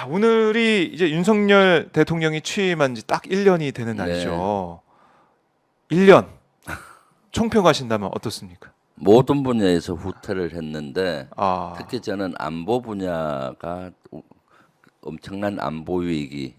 자, 오늘이 이제 윤석열 대통령이 취임한 지 딱 1년이 되는 네. 날이죠. 1년 총평하신다면 어떻습니까? 모든 분야에서 후퇴를 했는데 아, 특히 저는 안보 분야가 엄청난 안보 위기로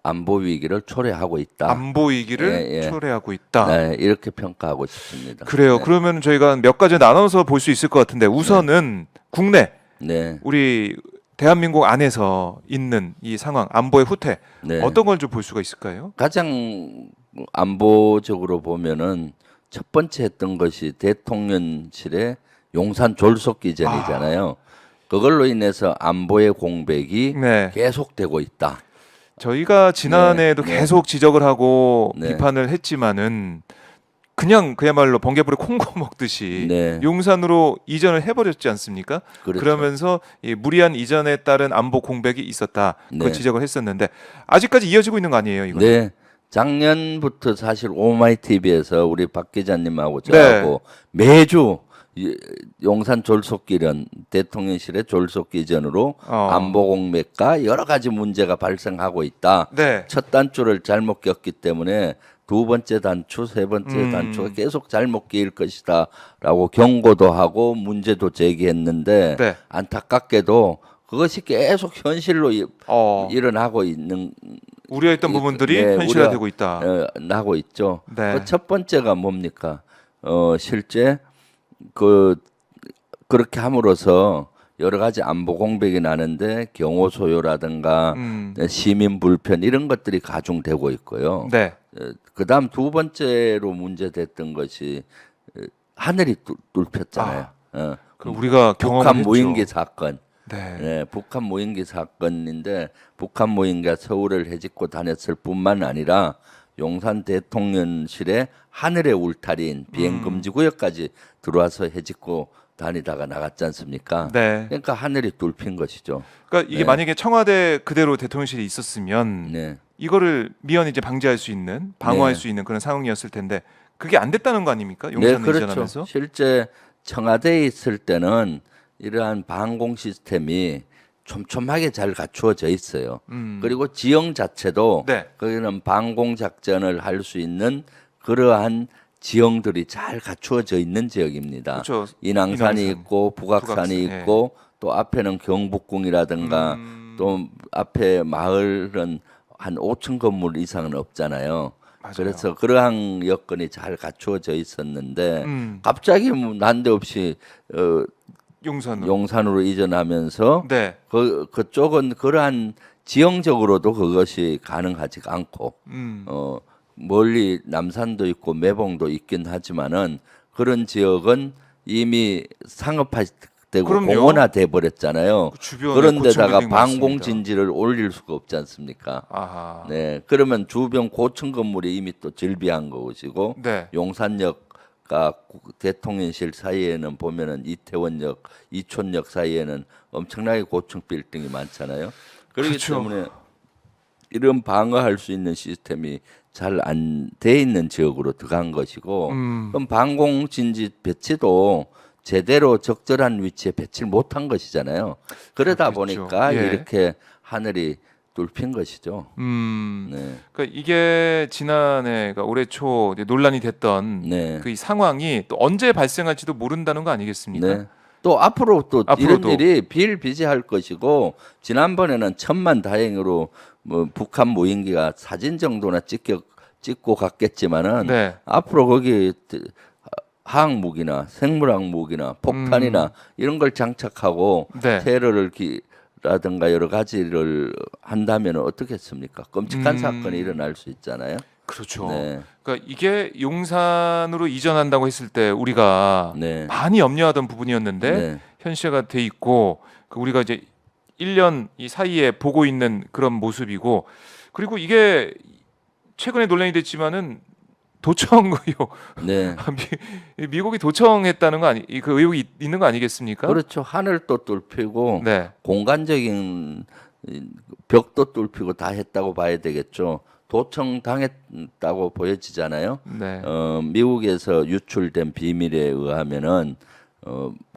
안보 위기를 초래하고 있다. 안보 위기를 예, 예. 초래하고 있다. 네, 이렇게 평가하고 싶습니다. 그래요. 네. 그러면 저희가 몇 가지 나눠서 볼 수 있을 것 같은데 우선은 국내 네, 우리 대한민국 안에서 있는 이 상황 안보의 후퇴 네. 어떤 걸 좀 볼 수가 있을까요? 가장 안보적으로 보면은 첫 번째 했던 것이 대통령실의 용산 졸속 기전이잖아요. 그걸로 인해서 안보의 공백이 네. 계속되고 있다. 저희가 지난해에도 네. 계속 지적을 하고 네. 비판을 했지만은 그냥 그야말로 번개불에 콩고 먹듯이 네. 용산으로 이전을 해버렸지 않습니까? 그렇죠. 그러면서 이 무리한 이전에 따른 안보 공백이 있었다. 그 네. 지적을 했었는데 아직까지 이어지고 있는 거 아니에요, 이거? 네. 작년부터 사실 오마이TV에서 우리 박 기자님하고 네. 저하고 매주 용산 졸속기전 대통령실의 졸속기전으로 안보 공백과 여러 가지 문제가 발생하고 있다. 네. 첫 단추를 잘못 꼈기 때문에 두 번째 단추, 세 번째 단추가 계속 잘못 끼일 것이다라고 경고도 하고 문제도 제기했는데 네. 안타깝게도 그것이 계속 현실로 일어나고 있는 우려했던 부분들이 네, 현실화되고 있다. 나고 있죠. 네. 그첫 번째가 뭡니까? 실제 그렇게 함으로써 여러 가지 안보 공백이 나는데 경호 소요라든가 시민 불편 이런 것들이 가중되고 있고요. 네. 그다음 두 번째로 문제됐던 것이 하늘이 뚫혔잖아요. 그 우리가 경험을 북한 했죠. 무인기 사건. 네. 네, 북한 무인기 사건인데 북한 무인기가 서울을 헤집고 다녔을 뿐만 아니라 용산 대통령실에 하늘의 울타리인 비행금지 구역까지 들어와서 헤집고 다니다가 나갔지 않습니까? 네. 그러니까 하늘이 뚫힌 것이죠. 그러니까 이게 네. 만약에 청와대 그대로 대통령실에 있었으면 네, 이거를 미연 이제 방지할 수 있는 방어할 네. 수 있는 그런 상황이었을 텐데 그게 안 됐다는 거 아닙니까? 네, 용산을 그렇죠. 이전하면서. 실제 청와대에 있을 때는 이러한 방공 시스템이 촘촘하게 잘 갖추어져 있어요. 그리고 지형 자체도 네. 거기는 방공 작전을 할 수 있는 그러한 지형들이 잘 갖추어져 있는 지역입니다. 그렇죠. 인왕산이 인왕산, 있고 북악산이 북악산, 있고 또 앞에는 경복궁이라든가 또 앞에 마을은 한 5층 건물 이상은 없잖아요. 맞아요. 그래서 그러한 여건이 잘 갖추어져 있었는데 음. 갑자기 뭐 난데없이 용산으로. 용산으로 이전하면서 네. 그쪽은 그러한 지형적으로도 그것이 가능하지가 않고 음. 멀리 남산도 있고 매봉도 있긴 하지만은 그런 지역은 이미 상업화되고 그럼요. 공원화돼 버렸잖아요. 그 주변에 그런데다가 고층 빌딩 방공 많습니다. 진지를 올릴 수가 없지 않습니까? 아하. 네, 그러면 주변 고층 건물이 이미 또 질비한 것이고 네. 용산역과 대통령실 사이에는 보면은 이태원역, 이촌역 사이에는 엄청나게 고층 빌딩이 많잖아요. 그렇기 그렇죠. 때문에 이런 방어할 수 있는 시스템이 잘 안 돼 있는 지역으로 들어간 것이고 그럼 방공 진지 배치도 제대로 적절한 위치에 배치를 못한 것이잖아요. 그러다 그렇겠죠. 보니까 예. 이렇게 하늘이 뚫힌 것이죠. 네. 그러니까 이게 지난해 그러니까 올해 초 이제 논란이 됐던 네. 그 이 상황이 또 언제 발생할지도 모른다는 거 아니겠습니까? 네. 또 앞으로 또 앞으로도. 이런 일이 비일비재할 것이고 지난번에는 천만다행으로 뭐 북한 무인기가 사진 정도나 찍고 갔겠지만은 네. 앞으로 거기 화학무기나 생물학무기나 폭탄이나 이런 걸 장착하고 네. 테러를 라든가 여러 가지를 한다면 어떻겠습니까? 끔찍한 사건이 일어날 수 있잖아요. 그렇죠. 네. 그러니까 이게 용산으로 이전한다고 했을 때 우리가 네. 많이 염려하던 부분이었는데 네. 현실화가 돼 있고 그 우리가 이제 1년 이 사이에 보고 있는 그런 모습이고 그리고 이게 최근에 논란이 됐지만은 도청이요. 네. 미국이 도청했다는 거 아니 그 의혹이 있는 거 아니겠습니까? 그렇죠. 하늘도 뚫히고 네. 공간적인 벽도 뚫히고 다 했다고 봐야 되겠죠. 도청 당했다고 보여지잖아요. 네. 미국에서 유출된 비밀에 의하면은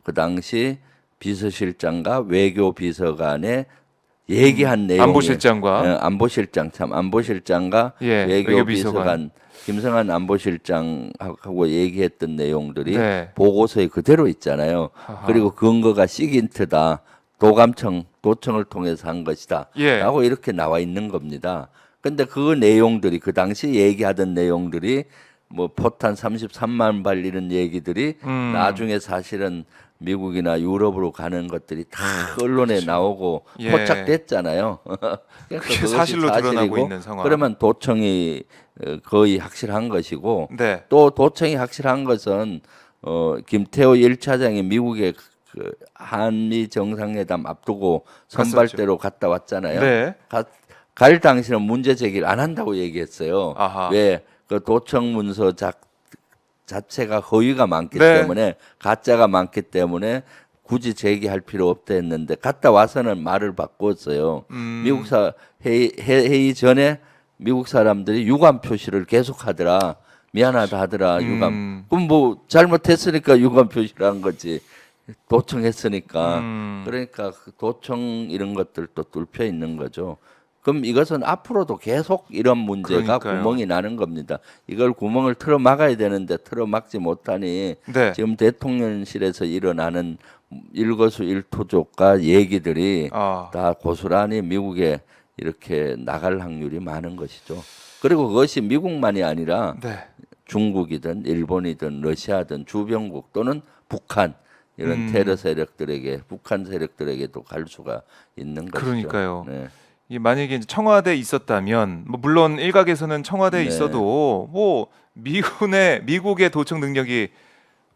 그 당시 비서실장과 외교비서관의 얘기한 내용이 안보실장과 안보실장과 예, 외교비서관 김성한 안보실장하고 얘기했던 내용들이 네. 보고서에 그대로 있잖아요. 하하. 그리고 근거가 시긴트다. 도청을 통해서 한 것이다. 예. 라고 이렇게 나와 있는 겁니다. 근데 그 내용들이 그 당시 얘기하던 내용들이 뭐 포탄 33만 발 이런 얘기들이 나중에 사실은 미국이나 유럽으로 가는 것들이 다 언론에 나오고 예. 포착됐잖아요. 그러니까 그게 그것이 사실로 드러나고 사실이고 있는 상황. 그러면 도청이 거의 확실한 것이고 네. 또 도청이 확실한 것은 김태호 1차장이 미국에 그 한미 정상회담 앞두고 선발대로 갔다 왔잖아요. 네. 갈 당시는 문제 제기를 안 한다고 얘기했어요. 아하. 왜? 그 도청 문서 자체가 허위가 많기 네. 때문에 가짜가 많기 때문에 굳이 제기할 필요 없다 했는데 갔다 와서는 말을 바꿨어요. 미국사 회의 전에 미국 사람들이 유감 표시를 계속 하더라. 미안하다 하더라. 유감. 그럼 뭐 잘못했으니까 유감 표시를 한 거지. 도청했으니까. 그러니까 그 도청 이런 것들도 뚫혀 있는 거죠. 그럼 이것은 앞으로도 계속 이런 문제가 그러니까요. 구멍이 나는 겁니다. 이걸 구멍을 틀어 막아야 되는데 틀어 막지 못하니 네. 지금 대통령실에서 일어나는 일거수일투족과 얘기들이 아. 다 고스란히 미국에 이렇게 나갈 확률이 많은 것이죠. 그리고 그것이 미국만이 아니라 네. 중국이든 일본이든 러시아든 주변국 또는 북한 이런 테러 세력들에게 북한 세력들에게도 갈 수가 있는 것이죠. 그러니까요. 네. 이 만약에 이제 청와대에 있었다면 뭐 물론 일각에서는 청와대에 네. 있어도 뭐 미국의 도청 능력이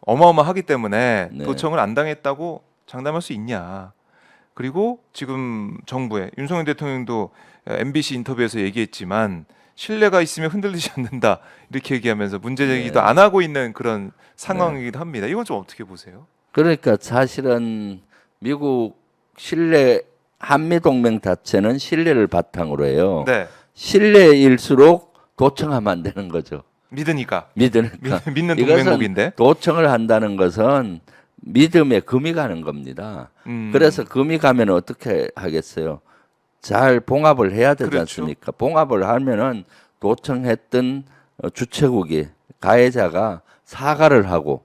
어마어마하기 때문에 네. 도청을 안 당했다고 장담할 수 있냐. 그리고 지금 정부의 윤석열 대통령도 MBC 인터뷰에서 얘기했지만 신뢰가 있으면 흔들리지 않는다 이렇게 얘기하면서 문제 제기도 네. 안 하고 있는 그런 상황이기도 합니다. 이건 좀 어떻게 보세요? 그러니까 사실은 미국 한미 동맹 자체는 신뢰를 바탕으로 해요. 네, 신뢰일수록 도청하면 안 되는 거죠. 믿으니까 믿으니까. 믿는 이것은 동맹국인데. 도청을 한다는 것은 믿음에 금이 가는 겁니다. 그래서 금이 가면 어떻게 하겠어요? 잘 봉합을 해야 되지 그렇죠. 않습니까? 봉합을 하면은 도청했던 주최국이 가해자가 사과를 하고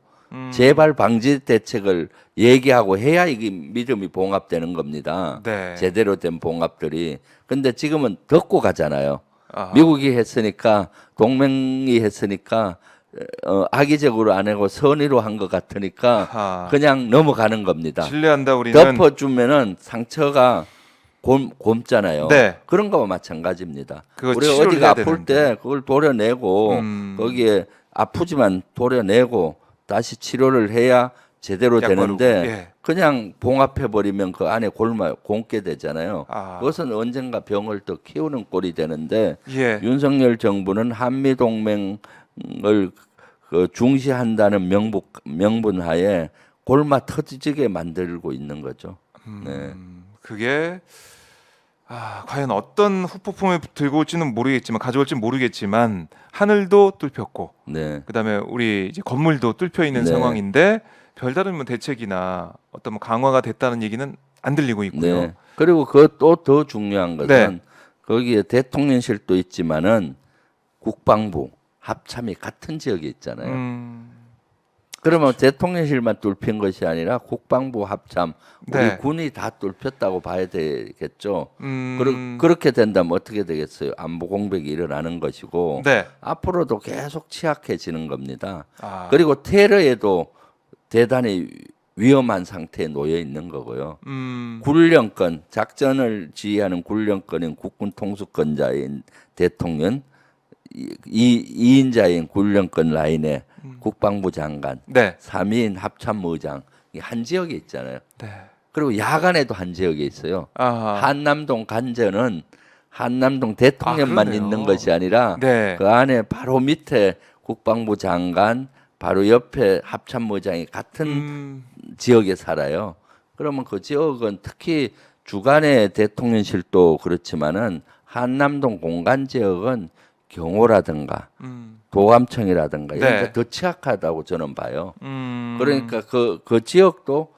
재발 방지 대책을 얘기하고 해야 이게 믿음이 봉합되는 겁니다. 네. 제대로 된 봉합들이. 근데 지금은 덮고 가잖아요. 아하. 미국이 했으니까 동맹이 했으니까 악의적으로 안 하고 선의로 한 것 같으니까 아하. 그냥 넘어가는 겁니다. 신뢰한다 우리는. 덮어주면은 상처가 곰잖아요. 네. 그런 거와 마찬가지입니다. 그거 우리가 치료를 어디가 해야 아플 되는데. 때 그걸 도려내고 거기에 아프지만 도려내고 다시 치료를 해야 제대로 약 되는데 바르고. 예. 그냥 봉합해 버리면 그 안에 곪게 되잖아요. 아. 그것은 언젠가 병을 더 키우는 꼴이 되는데 예. 윤석열 정부는 한미 동맹을 중시한다는 명분하에 골마 터지게 만들고 있는 거죠. 네. 그게 과연 어떤 후폭풍을 들고 올지는 모르겠지만 가져올지는 모르겠지만 하늘도 뚫혔고 네. 그다음에 우리 이제 건물도 뚫혀 있는 네. 상황인데 별다른 뭐 대책이나 어떤 뭐 강화가 됐다는 얘기는 안 들리고 있고요. 네. 그리고 그것도 더 중요한 것은 네. 거기에 대통령실도 있지만은 국방부 합참이 같은 지역에 있잖아요. 그러면 대통령실만 뚫힌 것이 아니라 국방부 합참 우리 네. 군이 다 뚫혔다고 봐야 되겠죠. 그렇게 된다면 어떻게 되겠어요? 안보 공백이 일어나는 것이고 네. 앞으로도 계속 취약해지는 겁니다. 아. 그리고 테러에도 대단히 위험한 상태에 놓여 있는 거고요. 군령권, 작전을 지휘하는 군령권인 국군 통수권자인 대통령, 2인자인 군령권 라인에 국방부 장관, 네. 3인 합참의장 이게 한 지역에 있잖아요. 네. 그리고 야간에도 한 지역에 있어요. 아하. 한남동 간전은 한남동 대통령만 그러네요. 있는 것이 아니라 네. 그 안에 바로 밑에 국방부 장관, 바로 옆에 합참의장이 같은 지역에 살아요. 그러면 그 지역은 특히 주간에 대통령실도 그렇지만은 한남동 공간 지역은 경호라든가 도감청이라든가 이런 네. 게 더 취약하다고 저는 봐요. 음. 그러니까 그 지역도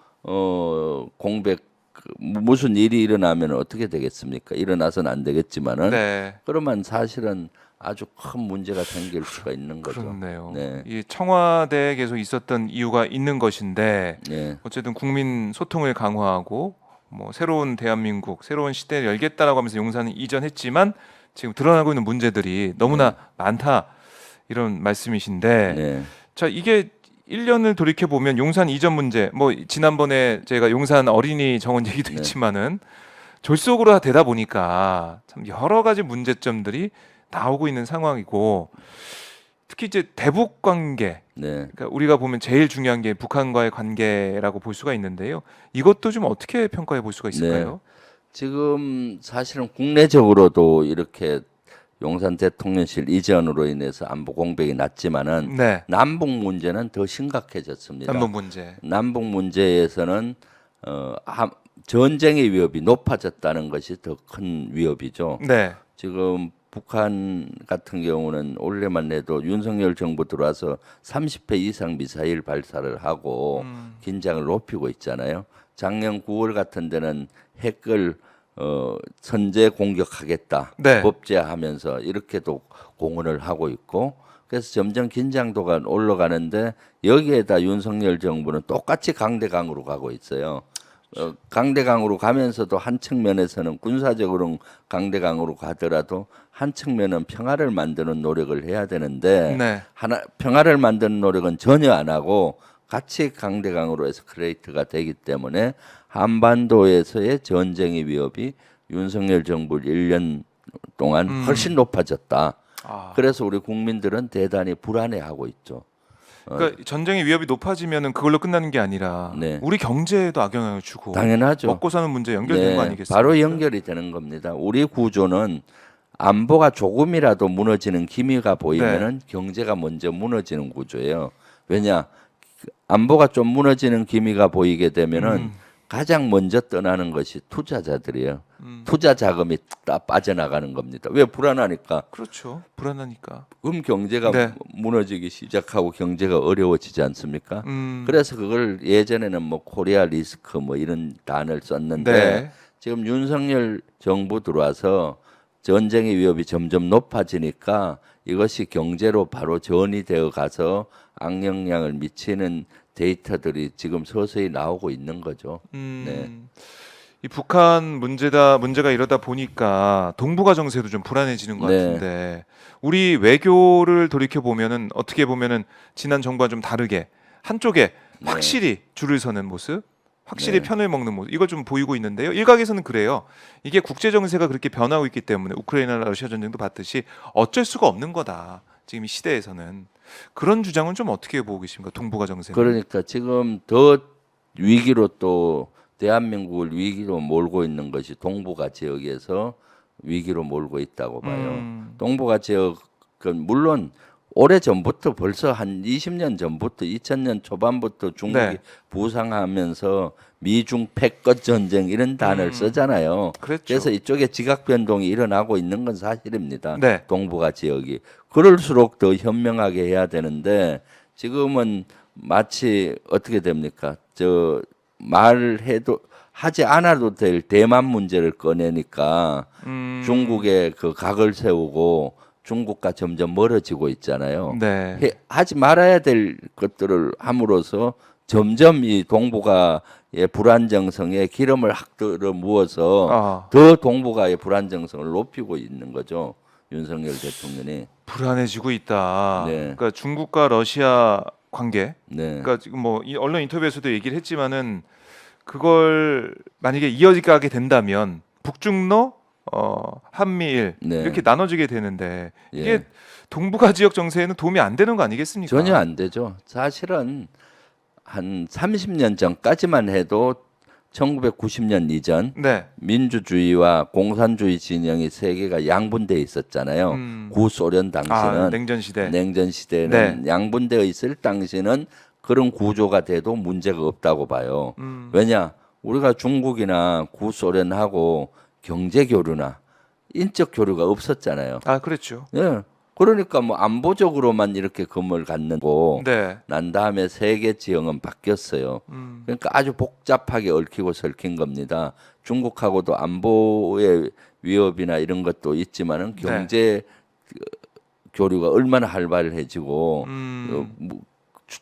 공백 무슨 일이 일어나면 어떻게 되겠습니까? 일어나서는 안 되겠지만은 네. 그러면 사실은 아주 큰 문제가 생길 수가 있는 거죠. 그렇네요. 네. 이 청와대에 계속 있었던 이유가 있는 것인데 네. 어쨌든 국민 소통을 강화하고 뭐 새로운 대한민국, 새로운 시대를 열겠다라고 하면서 용산을 이전했지만 지금 드러나고 있는 문제들이 너무나 많다 이런 말씀이신데 네. 자 이게 1년을 돌이켜 보면 용산 이전 문제 뭐 지난번에 제가 용산 어린이 정원 얘기도 네. 했지만은 졸속으로 다 되다 보니까 참 여러 가지 문제점들이 나오고 있는 상황이고 특히 이제 대북 관계 네. 그러니까 우리가 보면 제일 중요한 게 북한과의 관계라고 볼 수가 있는데요. 이것도 좀 어떻게 평가해 볼 수가 있을까요? 지금 사실은 국내적으로도 이렇게 용산 대통령실 이전으로 인해서 안보 공백이 났지만은 네. 남북 문제는 더 심각해졌습니다. 남북 문제. 남북 문제에서는 전쟁의 위협이 높아졌다는 것이 더 큰 위협이죠. 네. 지금 북한 같은 경우는 올해만 해도 윤석열 정부 들어와서 30회 이상 미사일 발사를 하고 긴장을 높이고 있잖아요. 작년 9월 같은 데는 핵을 선제 공격하겠다 네. 법제하면서 이렇게도 공언을 하고 있고 그래서 점점 긴장도가 올라가는데 여기에다 윤석열 정부는 똑같이 강대강으로 가고 있어요. 강대강으로 가면서도 한 측면에서는 군사적으로는 강대강으로 가더라도 한 측면은 평화를 만드는 노력을 해야 되는데 네. 평화를 만드는 노력은 전혀 안 하고 같이 강대강으로 에스컬레이트가 되기 때문에 한반도에서의 전쟁의 위협이 윤석열 정부 1년 동안 훨씬 높아졌다. 아. 그래서 우리 국민들은 대단히 불안해하고 있죠. 그러니까 전쟁의 위협이 높아지면은 그걸로 끝나는 게 아니라 네. 우리 경제에도 악영향을 주고 당연하죠. 먹고 사는 문제 연결되는 거 아니겠습니까? 바로 연결이 되는 겁니다. 우리 구조는 안보가 조금이라도 무너지는 기미가 보이면은 경제가 먼저 무너지는 구조예요. 왜냐? 안보가 좀 무너지는 기미가 보이게 되면은 가장 먼저 떠나는 것이 투자자들이에요. 투자 자금이 다 빠져나가는 겁니다. 왜 불안하니까? 그렇죠. 불안하니까. 그럼 경제가 네. 무너지기 시작하고 경제가 어려워지지 않습니까? 그래서 그걸 예전에는 뭐 코리아 리스크 뭐 이런 단어를 썼는데 네. 지금 윤석열 정부 들어와서 전쟁의 위협이 점점 높아지니까 이것이 경제로 바로 전이 되어 가서 악영향을 미치는 데이터들이 지금 서서히 나오고 있는 거죠. 네. 이 북한 문제가 이러다 보니까 동북아 정세도 좀 불안해지는 것 네. 같은데 우리 외교를 돌이켜 보면은 어떻게 보면은 지난 정부와 좀 다르게 한쪽에 확실히 줄을 서는 모습, 확실히 네. 편을 먹는 모습 이거 좀 보이고 있는데요. 일각에서는 그래요. 이게 국제 정세가 그렇게 변하고 있기 때문에 우크라이나 러시아 전쟁도 봤듯이 어쩔 수가 없는 거다. 지금 이 시대에서는 그런 주장은 좀 어떻게 보고 계십니까? 동북아 정세는. 그러니까 지금 더 위기로 또 대한민국을 위기로 몰고 있는 것이 동북아 지역에서 위기로 몰고 있다고 봐요. 동북아 지역은 물론 오래 전부터 벌써 한 20년 전부터 2000년 초반부터 중국이 네. 부상하면서 미중 패권 전쟁 이런 단어를 쓰잖아요. 그랬죠. 그래서 이쪽에 지각 변동이 일어나고 있는 건 사실입니다. 네. 동북아 지역이 그럴수록 더 현명하게 해야 되는데 지금은 마치 어떻게 됩니까? 저 말해도 하지 않아도 될 대만 문제를 꺼내니까 중국에 그 각을 세우고 중국과 점점 멀어지고 있잖아요. 네. 하지 말아야 될 것들을 함으로써 점점 이 동북아의 불안정성에 기름을 확 들어 부어서 아. 더 동북아의 불안정성을 높이고 있는 거죠. 윤석열 대통령이. 불안해지고 있다. 네. 그러니까 중국과 러시아 관계. 네. 그러니까 지금 뭐 이 언론 인터뷰에서도 얘기를 했지만은 그걸 만약에 이어지게 된다면 북중러 한미일 네. 이렇게 나눠지게 되는데 이게 예. 동북아 지역 정세에는 도움이 안 되는 거 아니겠습니까? 전혀 안 되죠. 사실은 한 30년 전까지만 해도 1990년 이전 네. 민주주의와 공산주의 진영이 세계가 양분되어 있었잖아요. 구소련 당시는 냉전 시대. 냉전 시대는 양분되어 있을 당시는 그런 구조가 돼도 문제가 없다고 봐요. 왜냐? 우리가 중국이나 구소련하고 경제 교류나 인적 교류가 없었잖아요. 아, 그렇죠. 예. 그러니까 뭐 안보적으로만 이렇게 금을 갖는 거. 네. 난 다음에 세계 지형은 바뀌었어요. 그러니까 아주 복잡하게 얽히고 설킨 겁니다. 중국하고도 안보의 위협이나 이런 것도 있지만은 경제 교류가 얼마나 활발해지고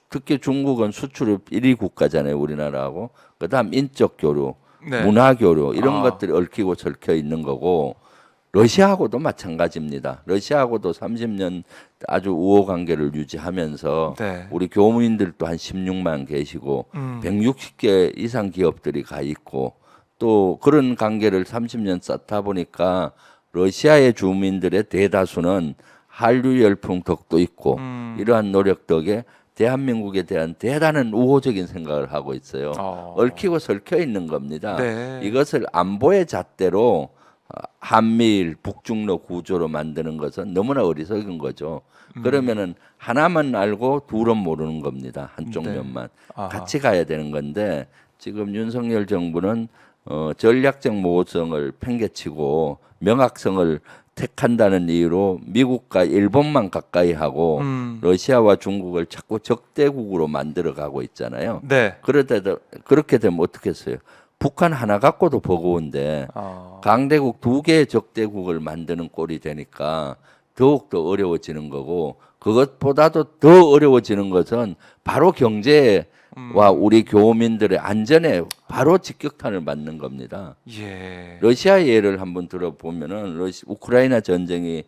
특히 중국은 수출입 1위 국가잖아요, 우리나라하고. 그다음 인적 교류, 네. 문화 교류 이런 아. 것들이 얽히고 설켜 있는 거고 러시아하고도 마찬가지입니다. 러시아하고도 30년 아주 우호 관계를 유지하면서 네. 우리 교민들도 한 16만 계시고 160개 이상 기업들이 가 있고 또 그런 관계를 30년 쌓다 보니까 러시아의 주민들의 대다수는 한류 열풍 덕도 있고 이러한 노력 덕에 대한민국에 대한 대단한 우호적인 생각을 하고 있어요. 얽히고 설켜 있는 겁니다. 네. 이것을 안보의 잣대로 한미일 북중러 구조로 만드는 것은 너무나 어리석은 거죠. 그러면은 하나만 알고 둘은 모르는 겁니다. 한쪽 네. 면만 아하. 같이 가야 되는 건데 지금 윤석열 정부는 전략적 모호성을 팽개치고 명확성을 택한다는 이유로 미국과 일본만 가까이 하고 러시아와 중국을 자꾸 적대국으로 만들어 가고 있잖아요. 네. 그렇게 되면 어떻겠어요? 북한 하나 갖고도 버거운데 강대국 2개의 적대국을 만드는 꼴이 되니까 더욱더 어려워지는 거고 그것보다도 더 어려워지는 것은 바로 경제와 우리 교민들의 안전에 바로 직격탄을 맞는 겁니다. 예. 러시아 예를 한번 들어보면은 우크라이나 전쟁이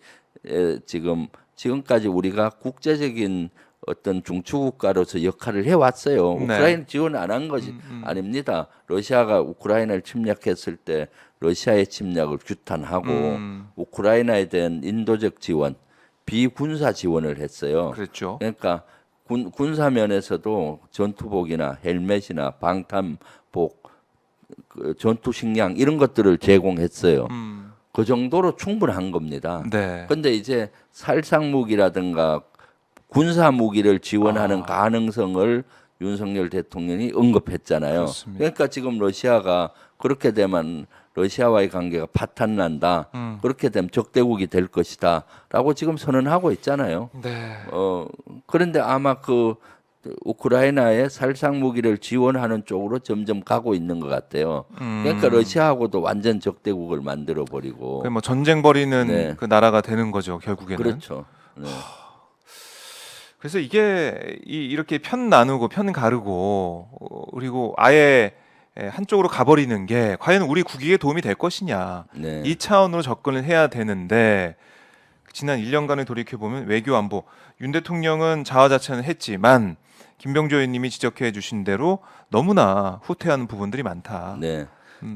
지금까지 우리가 국제적인 어떤 중추국가로서 역할을 해왔어요. 네. 우크라이나 지원 안 한 것이 아닙니다. 러시아가 우크라이나를 침략했을 때 러시아의 침략을 규탄하고 우크라이나에 대한 인도적 지원, 비군사 지원을 했어요. 그랬죠. 그러니까 군사면에서도 전투복이나 헬멧이나 방탄복, 전투 식량 이런 것들을 제공했어요. 그 정도로 충분한 겁니다. 네. 근데 이제 살상 무기라든가 군사 무기를 지원하는 가능성을 윤석열 대통령이 언급했잖아요. 그렇습니다. 그러니까 지금 러시아가 그렇게 되면 러시아와의 관계가 파탄난다. 그렇게 되면 적대국이 될 것이다라고 지금 선언하고 있잖아요. 네. 그런데 아마 그 우크라이나에 살상 무기를 지원하는 쪽으로 점점 가고 있는 것 같아요. 그러니까 러시아하고도 완전 적대국을 만들어 버리고. 뭐 전쟁 벌이는 네. 그 나라가 되는 거죠, 결국에는. 그렇죠. 네. 그래서 이게 이렇게 편 나누고 편 가르고 그리고 아예 한쪽으로 가버리는 게 과연 우리 국익에 도움이 될 것이냐 네. 이 차원으로 접근을 해야 되는데 지난 1년간을 돌이켜 보면 외교 안보 윤 대통령은 자화자찬을 했지만 김병조 의원님이 지적해 주신 대로 너무나 후퇴하는 부분들이 많다. 네.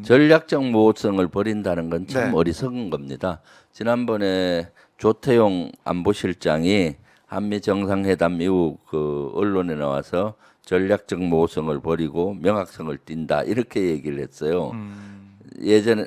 전략적 모호성을 버린다는 건 참 네. 어리석은 겁니다. 지난번에 조태용 안보실장이 한미 정상회담 이후 그 언론에 나와서 전략적 모호성을 버리고 명확성을 띈다 이렇게 얘기를 했어요. 예전에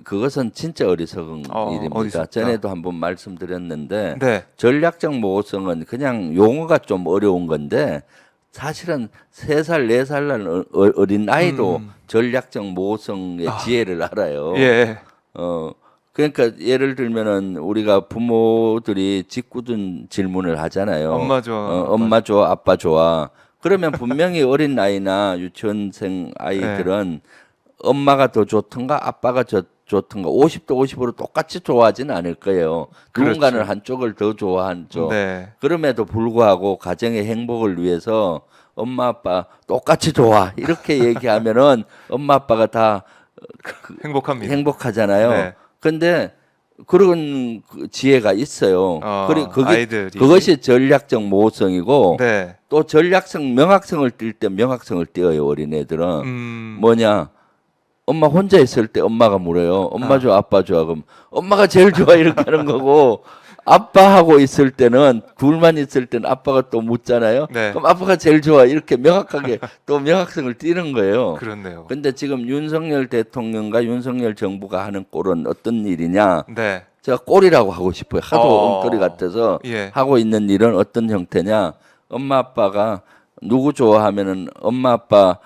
그것은 진짜 어리석은 일입니다. 어리석다. 전에도 한번 말씀드렸는데 네. 전략적 모호성은 그냥 용어가 좀 어려운 건데 사실은 3살, 4살 난 어린 아이도 전략적 모호성의 지혜를 알아요. 예. 그러니까 예를 들면은 우리가 부모들이 짓궂은 질문을 하잖아요. 엄마 좋아. 엄마 좋아, 아빠 좋아. 그러면 분명히 어린 아이나 유치원생 아이들은 엄마가 더 좋던가 아빠가 좋던가 50대 50으로 똑같이 좋아하지는 않을 거예요. 누군가는 그렇죠. 한쪽을 더 좋아하죠. 네. 그럼에도 불구하고 가정의 행복을 위해서 엄마 아빠 똑같이 좋아 이렇게 얘기하면은 엄마 아빠가 다 행복합니다. 행복하잖아요. 네. 근데 그런 지혜가 있어요. 아이들이. 그것이 전략적 모호성이고 네. 또 전략성 명확성을 띌 때 명확성을 띄어요. 어린애들은 뭐냐? 엄마 혼자 있을 때 엄마가 물어요. 엄마 좋아, 아빠 좋아. 그럼 엄마가 제일 좋아 이렇게 하는 거고 아빠하고 있을 때는 둘만 있을 때는 아빠가 또 묻잖아요. 네. 그럼 아빠가 제일 좋아 이렇게 명확하게 또 명확성을 띠는 거예요. 그렇네요. 근데 지금 윤석열 대통령과 윤석열 정부가 하는 꼴은 어떤 일이냐? 네. 제가 꼴이라고 하고 싶어요. 하도 엉터리 같아서 예. 하고 있는 일은 어떤 형태냐? 엄마 아빠가 누구 좋아하면은 엄마 아빠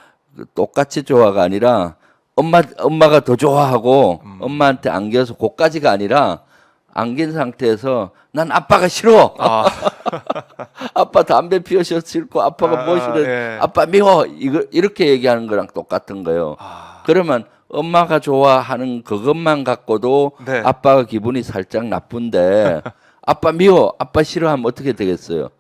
똑같이 좋아가 아니라 엄마가 더 좋아하고 엄마한테 안겨서 그까지가 아니라 안긴 상태에서 난 아빠가 싫어. 아, 아빠 담배 피우셔 싫고 아빠가 뭐 싫어. 예. 아빠 미워. 이거 이렇게 얘기하는 거랑 똑같은 거예요. 아, 그러면 엄마가 좋아하는 그것만 갖고도 네. 아빠가 기분이 살짝 나쁜데 아빠 미워. 아빠 싫어하면 어떻게 되겠어요?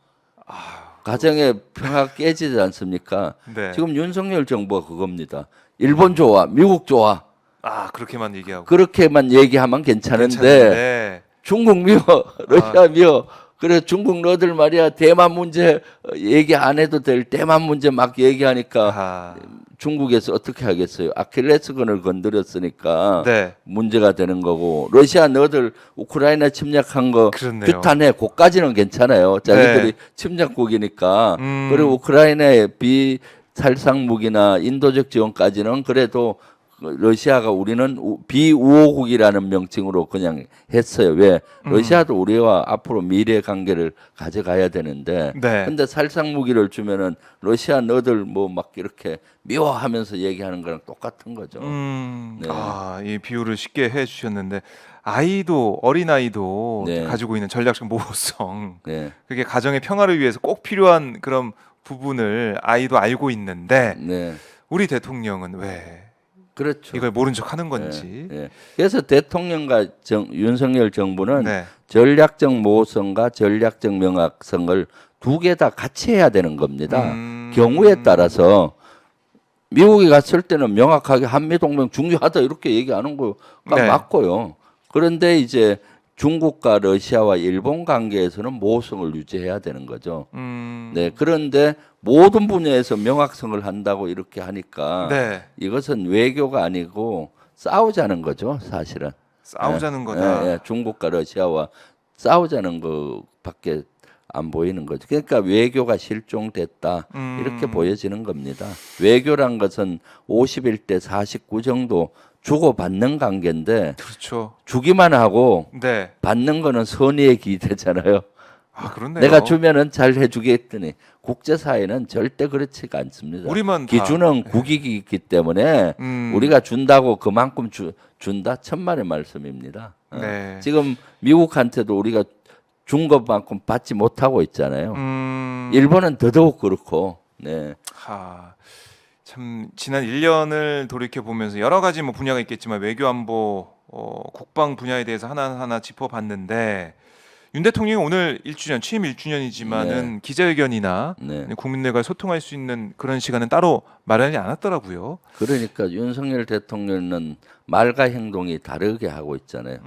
가정의 평화가 깨지지 않습니까? 네. 지금 윤석열 정부가 그겁니다. 일본 좋아, 미국 좋아. 아, 그렇게만 얘기하고. 그렇게만 얘기하면 괜찮은데 괜찮은데. 중국 미워, 러시아 미워. 그래 중국 너들 말이야 대만 문제 얘기 안 해도 될 대만 문제 막 얘기하니까 아, 중국에서 어떻게 하겠어요? 아킬레스건을 건드렸으니까 네. 문제가 되는 거고 러시아 너들 우크라이나 침략한 거 그렇네요. 규탄해. 그까지는 괜찮아요. 자기들이 네. 침략국이니까. 그리고 우크라이나의 비살상 무기나 인도적 지원까지는 그래도 러시아가 우리는 비우호국이라는 명칭으로 그냥 했어요. 왜? 러시아도 우리와 앞으로 미래 관계를 가져가야 되는데 네. 근데 살상 무기를 주면은 러시아 너들 뭐 막 이렇게 미워하면서 얘기하는 거랑 똑같은 거죠. 네. 아, 이 비유를 쉽게 해 주셨는데 아이도 어린 아이도 네. 가지고 있는 전략적 모호성 네. 그게 가정의 평화를 위해서 꼭 필요한 그런 부분을 아이도 알고 있는데 네. 우리 대통령은 왜 그렇죠. 이걸 모른 척 하는 건지. 예, 예. 그래서 대통령과 윤석열 정부는 네. 전략적 모호성과 전략적 명확성을 두 개 다 같이 해야 되는 겁니다. 경우에 따라서 미국에 갔을 때는 명확하게 한미동맹 중요하다 이렇게 얘기하는 거가 네. 맞고요. 그런데 이제 중국과 러시아와 일본 관계에서는 모호성을 유지해야 되는 거죠. 네, 그런데 모든 분야에서 명확성을 한다고 이렇게 하니까 네. 이것은 외교가 아니고 싸우자는 거죠, 사실은. 싸우자는 예, 거다. 예, 중국과 러시아와 싸우자는 것밖에 안 보이는 거죠. 그러니까 외교가 실종됐다 이렇게 보여지는 겁니다. 외교란 것은 51대 49 정도 주고받는 관계인데 그렇죠. 주기만 하고 네. 받는 거는 선의의 기대잖아요. 아, 그렇네요. 내가 주면은 잘 해주겠더니 국제사회는 절대 그렇지가 않습니다. 우리만 다- 기준은 국익이기 때문에 우리가 준다고 그만큼 준다 천만의 말씀입니다. 네. 지금 미국한테도 우리가 준 것만큼 받지 못하고 있잖아요. 일본은 더더욱 그렇고. 네. 하, 참 지난 1년을 돌이켜 보면서 여러 가지 뭐 분야가 있겠지만 외교 안보 국방 분야에 대해서 하나하나 짚어봤는데 윤 대통령이 오늘 1주년 취임 1주년이지만은 기자회견이나 네. 국민들과 소통할 수 있는 그런 시간은 따로 마련이 않았더라고요. 그러니까 윤석열 대통령은 말과 행동이 다르게 하고 있잖아요.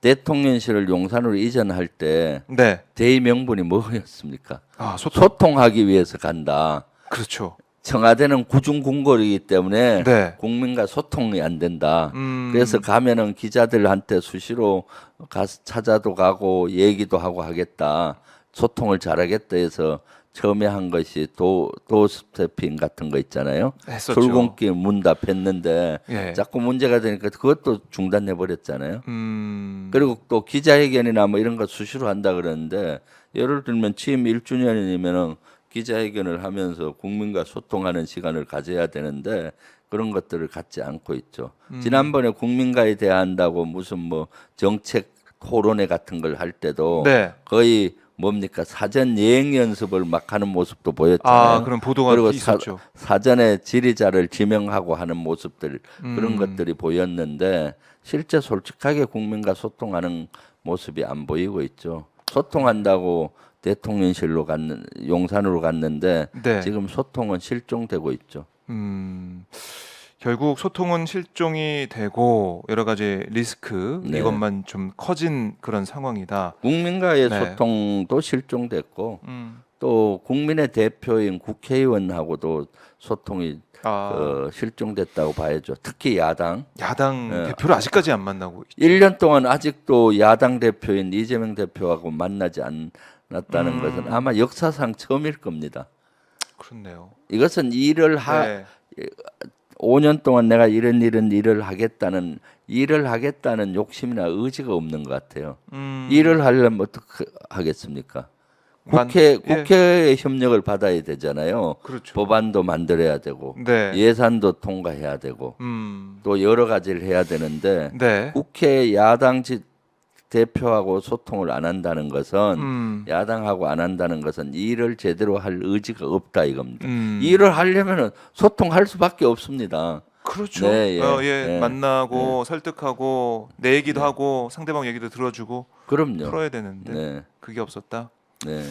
대통령실을 용산으로 이전할 때 네. 대의 명분이 뭐였습니까? 아, 소통. 소통하기 위해서 간다. 그렇죠. 청와대는 구중궁궐이기 때문에 네. 국민과 소통이 안 된다. 그래서 가면은 기자들한테 수시로 가서 찾아도 가고 얘기도 하고 하겠다. 소통을 잘하겠다 해서 처음에 한 것이 도스태핑 같은 거 있잖아요. 했었죠. 출근길 문답했는데 예. 자꾸 문제가 되니까 그것도 중단해 버렸잖아요. 음. 그리고 또 기자회견이나 뭐 이런 거 수시로 한다 그러는데 예를 들면 취임 1주년이면은 기자회견을 하면서 국민과 소통하는 시간을 가져야 되는데 그런 것들을 갖지 않고 있죠. 지난번에 국민과에 대한다고 무슨 뭐 정책 토론회 같은 걸 할 때도 네. 거의 뭡니까 사전 예행 연습을 막 하는 모습도 보였잖아요. 아, 그런 보도가 그리고 있었죠. 사전에 질의자를 지명하고 하는 모습들 그런 것들이 보였는데 실제 솔직하게 국민과 소통하는 모습이 안 보이고 있죠. 소통한다고 대통령실로 용산으로 갔는데 네. 지금 소통은 실종되고 있죠. 결국 소통은 실종이 되고 여러 가지 리스크 네. 이것만 좀 커진 그런 상황이다. 국민과의 네. 소통도 실종됐고 음. 또 국민의 대표인 국회의원하고도 소통이 아, 실종됐다고 봐야죠. 특히 야당. 야당 네. 대표를 아직까지 안 만나고 있죠. 1년 동안 아직도 야당 대표인 이재명 대표하고 만나지 않았다는 것은 아마 역사상 처음일 겁니다. 그렇네요. 이것은 일을 네. 5년 동안 내가 이런 일을 하겠다는 욕심이나 의지가 없는 것 같아요. 일을 하려면 어떻게 하겠습니까? 국회의 협력을 받아야 되잖아요. 그렇죠. 법안도 만들어야 되고 네. 예산도 통과해야 되고 음. 또 여러 가지를 해야 되는데 네. 국회 야당 대표하고 소통을 안 한다는 것은 야당하고 안 한다는 것은 일을 제대로 할 의지가 없다 이겁니다. 일을 하려면은 소통할 수밖에 없습니다. 그렇죠. 네, 예, 예, 예. 만나고 설득하고 내 얘기도 하고 상대방 얘기도 들어주고 그럼요. 풀어야 되는데 네, 그게 없었다. 네.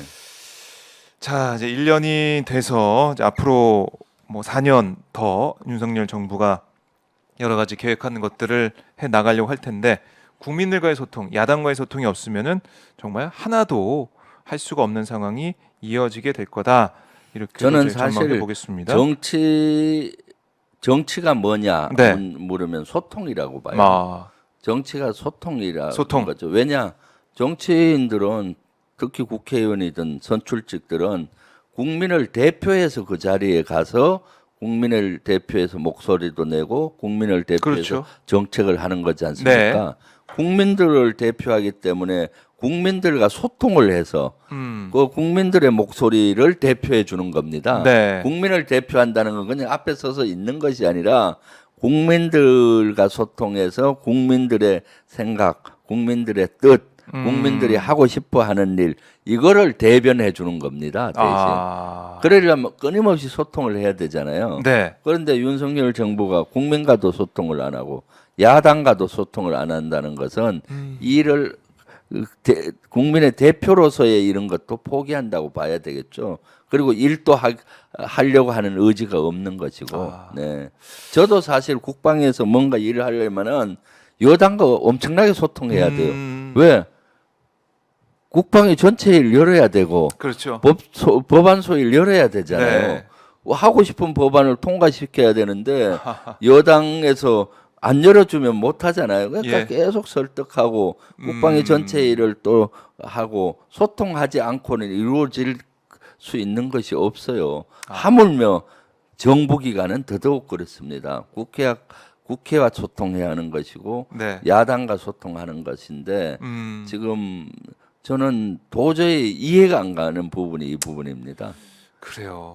자, 이제 1년이 돼서 이제 앞으로 뭐 4년 더 윤석열 정부가 여러 가지 계획하는 것들을 해 나가려고 할 텐데 국민들과의 소통, 야당과의 소통이 없으면은 정말 하나도 할 수가 없는 상황이 이어지게 될 거다. 이렇게 저는 전망해 사실 보겠습니다. 정치가 뭐냐 네. 물으면 소통이라고 봐요. 아, 정치가 소통이라는 소통. 거죠. 왜냐 정치인들은 특히 국회의원이든 선출직들은 국민을 대표해서 그 자리에 가서 국민을 대표해서 목소리도 내고 국민을 대표해서 그렇죠. 정책을 하는 거지 않습니까? 국민들을 대표하기 때문에 국민들과 소통을 해서 그 국민들의 목소리를 대표해 주는 겁니다. 네. 국민을 대표한다는 건 그냥 앞에 서서 있는 것이 아니라 국민들과 소통해서 국민들의 생각, 국민들의 뜻, 국민들이 하고 싶어 하는 일, 이거를 대변해 주는 겁니다. 대신. 아, 그러려면 끊임없이 소통을 해야 되잖아요. 네. 그런데 윤석열 정부가 국민과도 소통을 안 하고 야당과도 소통을 안 한다는 것은 이를 국민의 대표로서의 이런 것도 포기한다고 봐야 되겠죠. 그리고 일도 하려고 하는 의지가 없는 것이고. 네. 저도 사실 국방에서 뭔가 일을 하려면은 여당과 엄청나게 소통해야 돼요. 왜? 국방의 전체 일 열어야 되고 그렇죠. 법안 소위를 열어야 되잖아요. 네. 하고 싶은 법안을 통과시켜야 되는데 여당에서 안 열어주면 못 하잖아요. 그러니까 예. 계속 설득하고 국방의 전체 일을 또 하고 소통하지 않고는 이루어질 수 있는 것이 없어요. 하물며 정부 기관은 더더욱 그렇습니다. 국회와 소통해야 하는 것이고 네. 야당과 소통하는 것인데 음. 지금 저는 도저히 이해가 안 가는 부분이 이 부분입니다. 그래요.